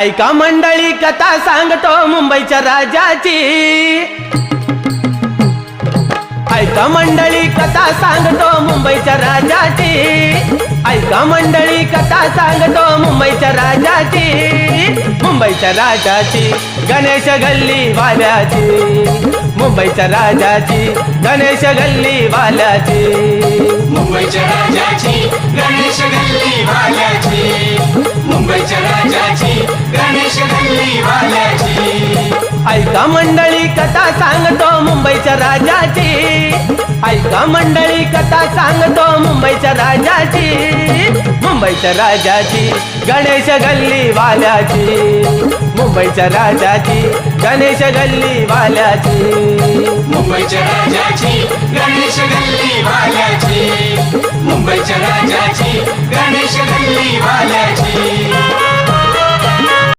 ऐका मंडळी कथा सांगतो मुंबईच्या राजाची। ऐका मंडळी कथा सांगतो मुंबईच्या राजाची। ऐका मंडळी कथा सांगतो मुंबईच्या राजाची। मुंबईच्या राजाची गणेश गल्ली वाल्याची। मुंबईच्या राजाची गणेश गल्ली वाल्याची। मुंबईच्या राजाची गणेश गल्ली वाल्याची। मुंबईच्या राजाची गणेश गल्ली वाल्याची। ऐका मंडळी कथा सांगतो मुंबईच्या राजाची। ऐका मंडळी कथा सांगतो मुंबईच्या राजाची। मुंबईच्या राजाची गणेश गल्ली वाल्याची। मुंबईच्या राजाची गणेश गल्ली वाल्याची। मुंबईच्या राजाची गणेश गल्ली वाल्याची। मुंबईच्या राजाची गणेश गल्ली वाल्याची।